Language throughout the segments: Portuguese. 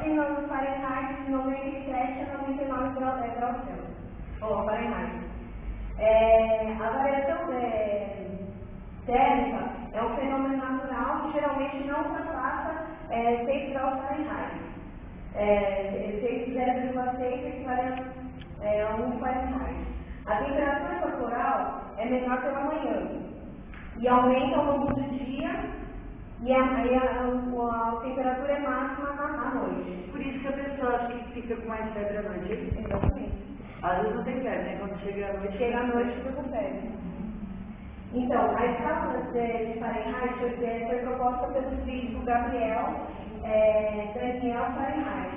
Celsius e no Fahrenheit de 97 a 99 graus Celsius. Ou Fahrenheit. A variação térmica é um fenômeno natural que geralmente não ultrapassa 6 graus Fahrenheit. 0,6 equivale a 1 Fahrenheit. A temperatura corporal é menor pela manhã e aumenta ao longo do dia e a temperatura é máxima à noite. Por isso que a pessoa acha que fica com mais febre à noite. Exatamente. Às vezes não tem febre, né? Quando chega à noite. Chega à noite fica com febre. Então, a escala de Fahrenheit foi proposta pelo físico Gabriel Daniel Fahrenheit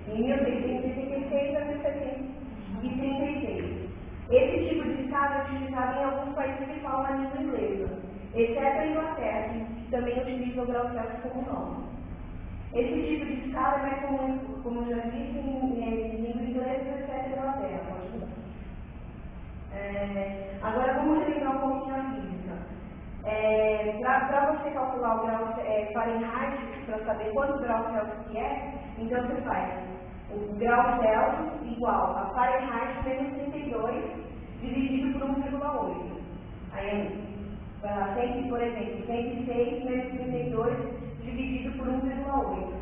em 1686 a 1736. Esse tipo de escala é utilizado em alguns países que falam a língua inglesa, exceto a Inglaterra, que também utiliza o grau Celsius como nome. Esse tipo de escala é mais comum, como eu já disse, em língua inglesa, exceto a Inglaterra. Agora vamos relembrar um pouquinho a física. Para você calcular o grau Fahrenheit, para saber quantos graus Celsius é, então você faz o grau Celsius igual a Fahrenheit menos 32 dividido por 1,8. Aí, por exemplo, 106 menos 32 dividido por 1,8.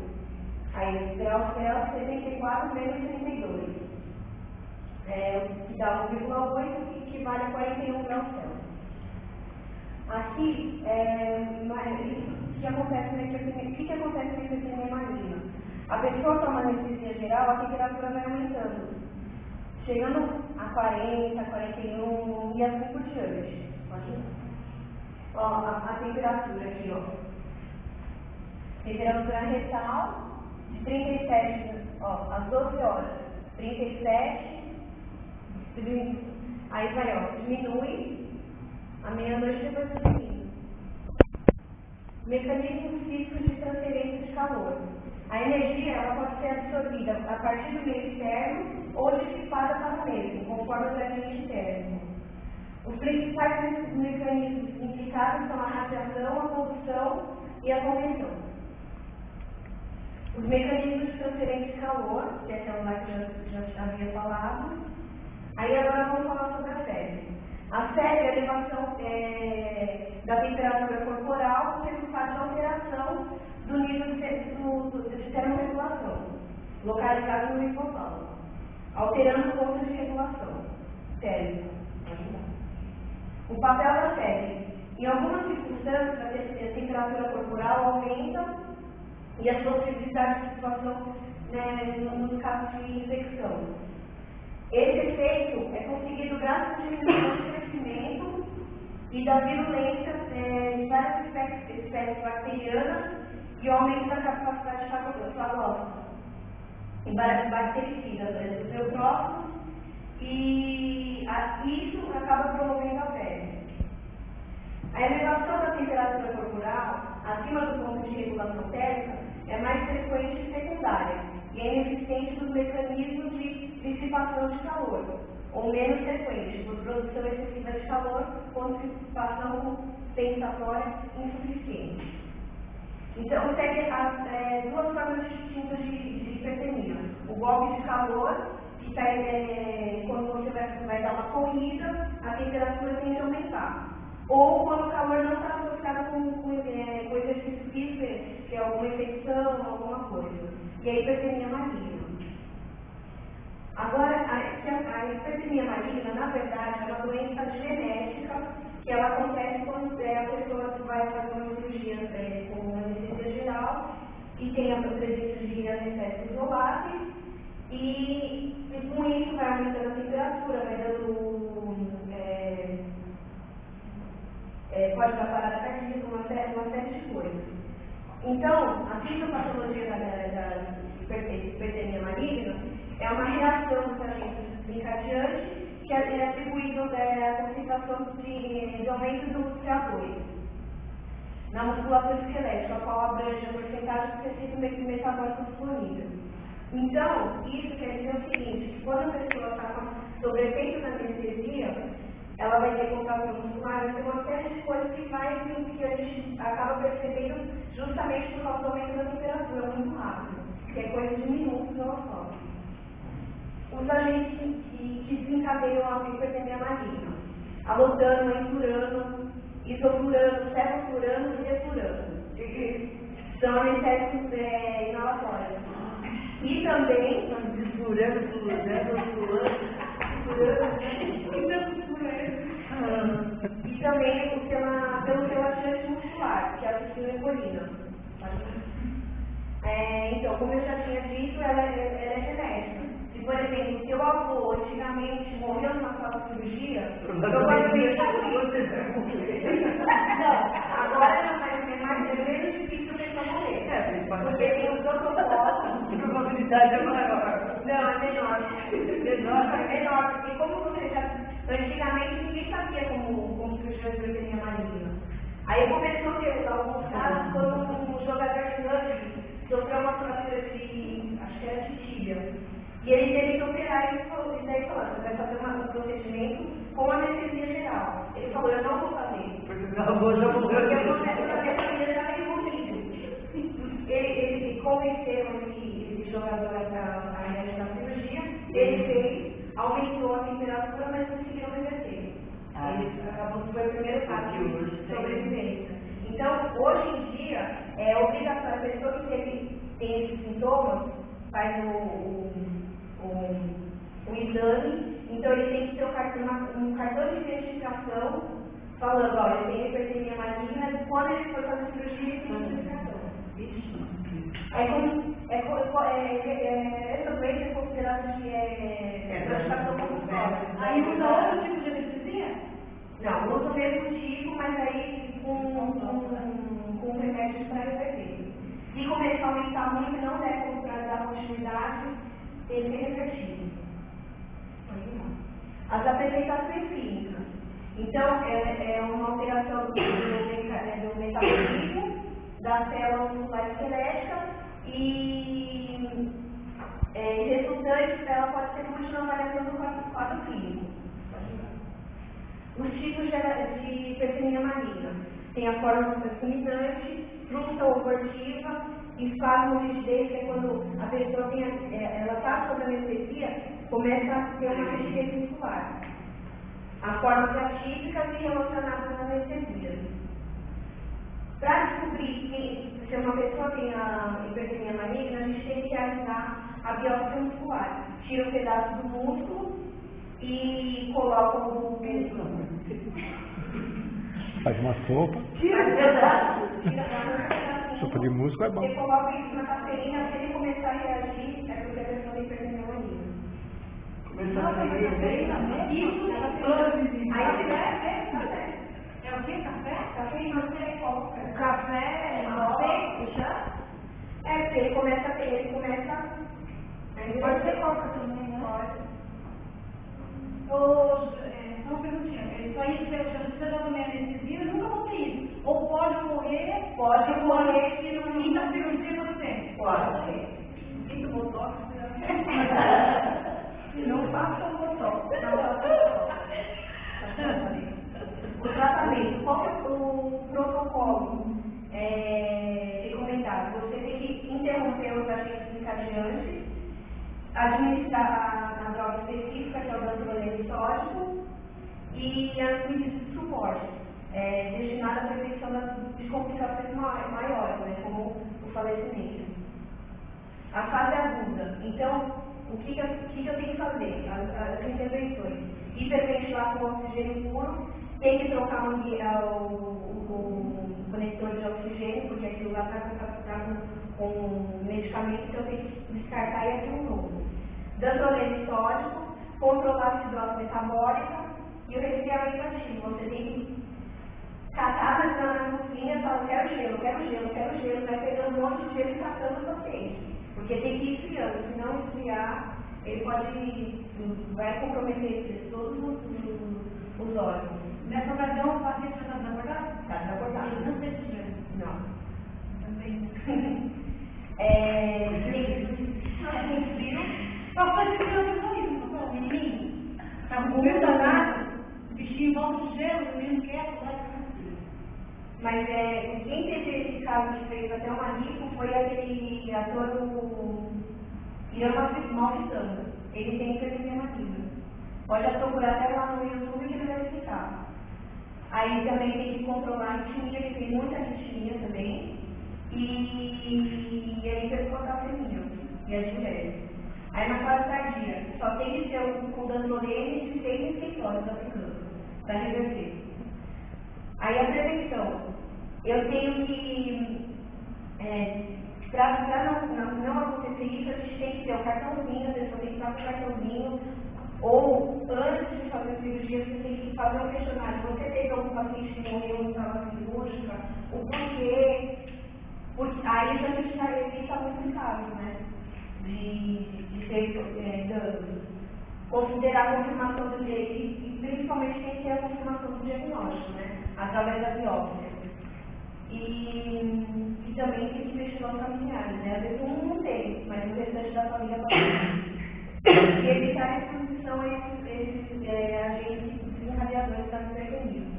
Aí, grau Celsius 74 menos 32. Que dá 1,8, que equivale a 41 graus Celsius. Aqui, o que acontece na hipertermia maligna? A pessoa toma anestesia geral, a temperatura vai aumentando, chegando a 40, 41 e assim por diante. Ó, a temperatura aqui, ó. Temperatura retal de 37, ó, às 12 horas, 37, aí vai, ó, diminui à meia-noite depois do seguinte. Mecanismos físicos de transferência de calor. A energia ela pode ser absorvida a partir do meio externo ou dissipada para o mesmo, conforme o gradiente térmico. Os principais mecanismos implicados são a radiação, a combustão e a convecção. Os mecanismos de transferência de calor, que é aquela lá que eu já havia falado. Aí agora vamos falar sobre a febre. A febre é a elevação da temperatura corporal como resultado de alteração do nível de termorregulação, localizado no hipotálamo, alterando o ponto de regulação térmica. O papel da febre. Em algumas circunstâncias, a temperatura corporal aumenta e as possibilidades de situação no caso de infecção. Esse efeito é conseguido graças à diminuição do crescimento e da virulência de várias espécies bacterianas e o aumento da capacidade fagótica em bactericidas dos neutrófilos, e isso acaba promovendo a febre. A elevação da temperatura corporal acima do ponto de regulação térmica é mais frequente e secundária e é ineficiente nos mecanismos de dissipação de calor, ou menos frequente por produção excessiva de calor ou dissipação compensatória insuficiente. Então, segue duas formas distintas de hipertermia. O golpe de calor, que quando você vai dar uma corrida, a temperatura tende a aumentar. Ou quando o calor não está associado com exercício físico, que é alguma infecção, alguma coisa. E a hipertermia maligna. Agora, a hipertermia maligna, na verdade, é uma doença genética que ela acontece quando a pessoa vai fazer uma cirurgia com uma anestesia geral e tem a presença de anestésico isolado e com isso vai aumentando a temperatura, vai dando pode dar parada cardíaca, uma série de coisas. Então, a fisiopatologia da hipertermia maligna é uma reação dos agentes desencadeantes que é atribuído à concentração de aumento do CO2 na musculatura esquelética, a qual abrange a porcentagem do tecido metabólico disponível. Então, isso quer dizer o seguinte, que quando a pessoa está sob efeito da anestesia, ela vai ter contração muscular, vai ter uma série de coisas que a gente acaba percebendo justamente por causa do aumento da temperatura muito rápido, que é coisa de só. Os agentes que desencadeiam a hipertermia maligna, alotano, enturano, isoflurano, cefalfurano e deflurano. São anestésicos inalatórios. E também, e também pelo relaxante muscular, que é a acetilcolina. Então, como eu já tinha dito, ela é genética. Se, por exemplo, seu avô antigamente morreu numa sala de cirurgia, provavelmente agora não, mas é menos difícil a pessoa morrer. Porque tem os protocolos. A probabilidade é maior. Não, é menor, porque como você já. Antigamente ninguém sabia como surgiu a hipertermia maligna. Aí começou a ter alguns casos quando um jogador de rugby sofreu uma fratura de, acho que era de tíbia. E ele teve que operar e daí falou, você vai fazer um procedimento com anestesia geral. Ele falou, eu não vou fazer. Porque meu avô já morreu. Porque eu vou fazer ele já meio morrido. Ele convenceu esse jogador a realizar a cirurgia, ele fez, aumentou a temperatura, mas conseguiu reverter. Ele acabou, foi o primeiro caso de sobrevivência. Então, hoje em dia, é obrigatório a pessoa que tem esses sintomas, faz o exame, então ele tem que ter um cartão de identificação falando, olha, eu tenho hipertermia maligna, e quando ele for fazer cirurgia, ele tem identificação. Essa doença é considerada de classificação compulsória. Aí usa outro tipo de anestesia? Não, usa o mesmo tipo, mas aí com remédios para reverter. Se começar a aumentar muito, não deve dar continuidade, tem que ser revertido. As apresentações clínicas. Então, é uma alteração do metabolismo da célula muscular esquelética e resultante, ela pode ser útil na avaliação do quadro clínico. Os tipos de hipertermia maligna. Tem a forma fulminante, fruta ou abortiva, espasmo-rigidez, que é quando a pessoa ela está sob anestesia, começa a ter uma rigidez muscular. A forma atípica e relacionada à anestesia. Para descobrir se uma pessoa tem a hipertermia maligna, a gente tem que realizar a biópsia muscular. Tira um pedaço do músculo e coloca o músculo. Faz uma sopa. Tira um pedaço. Sopa de músculo é bom. Você coloca isso na cafeína, se ele começar a reagir, é porque a pessoa tem hipertermia maligna. Começar a reagir bem, Isso, aí você vai É o que? Café? cafeína, você coloca. Café, seco, já? Porque ele começa. Pode ser coca também, né? Pode. Só uma perguntinha. Isso aí, se você já tomei anestesia, eu nunca vou ter isso. Ou pode ocorrer que no fim da cirurgia você tem. Pode. Fica o botox, Não faça o botox. O tratamento, qual é o protocolo recomendado? Você tem que interromper os agentes desencadeantes, administrar a droga específica, que é o dantrolene sódico, e as medidas de suporte, destinadas à prevenção de complicações maiores, né, como o falecimento. A fase aguda. Então, o que eu tenho que fazer? As intervenções. Hiperventilar com oxigênio puro, tem que trocar o conector de oxigênio, porque aquilo lá está com medicamento, então tem que descartar e aqui um novo. Dantrolene sódico, controlar a acidose metabólica e o resfriamento ativo. Você tem que catar na cozinha e falar, quero gelo, vai pegando um monte de gelo e catando o paciente. Porque tem que ir esfriando, se não esfriar, ele vai comprometer todos os órgãos. Nessa ocasião, o paciente já está desacordado? Está desacordado. Não sei se já. Não. Também. Tem frio. Só foi que eu não isso, não foi? O menininho. Estava com medo danado, o bichinho volta de gelo, o menino quieto lá. Mas quem teve esse caso que fez até uma rico foi aquele ator do Irama malfitando. Ele tem hipertensão maligna. Pode procurar até lá no YouTube que ele vai explicar. Aí também tem que controlar a arritmia, que tem muita arritmia também. E a hiperpotassemia, e a diurese. Aí na fase tardia, só tem que ser o dantrolene de 6 refeitórios aplicando, para reverter. Aí a prevenção. Eu tenho que, para não acontecer isso, a gente tem que ter o cartãozinho, a pessoa tem que estar com o cartãozinho, ou antes de fazer a cirurgia, você tem que fazer um questionário. Você teve algum paciente que morreu em sala cirúrgica? O porquê? Porque aí a gente já evita muitos casos, né? De ter danos. Considerar a confirmação do direito e principalmente tem que ter a confirmação do diagnóstico, né? Através da biópsia. E também tem que investigar os familiares, né? Às vezes um não tem, mas o restante da família pode. E evitar a exposição a esses agentes desencadeadores da hipertensão.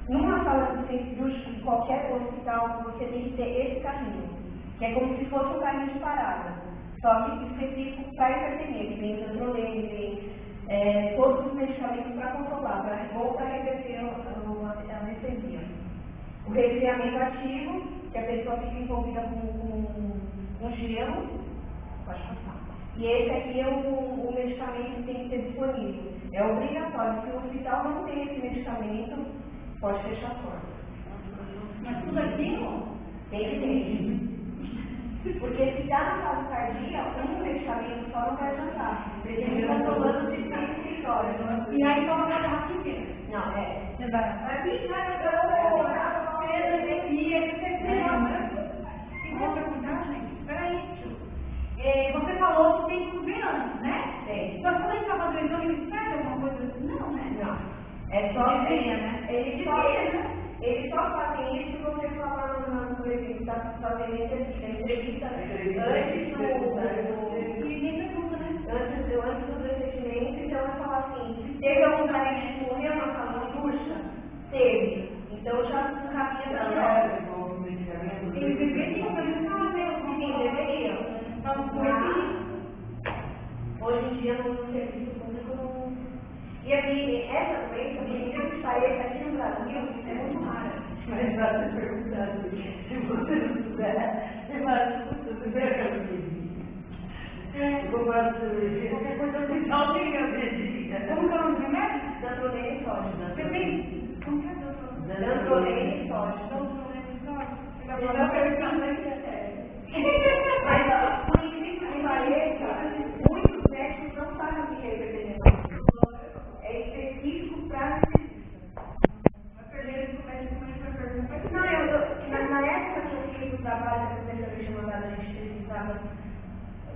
Numa sala de centro cirúrgico, em qualquer hospital, você tem que ter esse carrinho, que é como se fosse um carrinho de parada, só que específico para hipertensão, que tem dantrolene, tem todos os medicamentos para controlar, ou para reverter a anestesia. O resfriamento ativo, que a pessoa fica envolvida com gelo, pode passar. E esse aqui é o medicamento que tem que ter disponível. É obrigatório. Se o hospital não tem esse medicamento, pode fechar a porta. Mas tudo aquilo? Tem que ter. Porque se está na fase tardia, um medicamento só não vai adiantar. Porque ele está tomando de 6 horas. E aí toma uma garrafa inteira. Não, Aqui, vou perguntar, gente. Peraí. Você falou que tem que ver antes, né? Tem. Mas quando a gente vai fazer o exame, ele pede alguma coisa assim? Não, né? Não. É só né? Eles só fazem isso se você falar na entrevista, fazendo entrevista antes do procedimento, então eu falo assim, teve algum parente que morreu na sala cirúrgica? Teve. Então já encaminha para nós. Eles deveriam fazer Sim, deveriam. Hoje em dia no serviço público não. E essa doença, por incrível que pareça, aqui no Brasil, é muito rara. Mas vai ser perguntado, se você não souber, você vai vou fazer qualquer coisa eu tenho a medida. Como que é o nome do remédio? Dantrolene sódio. Como que é doutor? Dantrolene sódio. Dantrolene sódio? Eu não pergunto aqui até. Mas, por incrível que pareça, muitos médicos não sabem o que é hipertensão. É específico para anestesista. Vai perder isso, o médico começa a perguntar. Na época que eu fiz o trabalho que a professora tinha mandado a gente pesquisar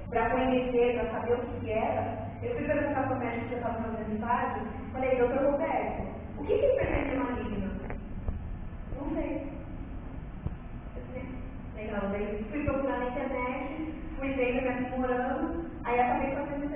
para conhecer, para saber o que era, eu fui perguntar para o médico que eu estava fazendo estágio, falei, doutor Roberto, o que é hipertensão maligna? Não sei. Legal, daí fui procurar na internet, fui ver que eu me aprimorando, aí acabei fazendo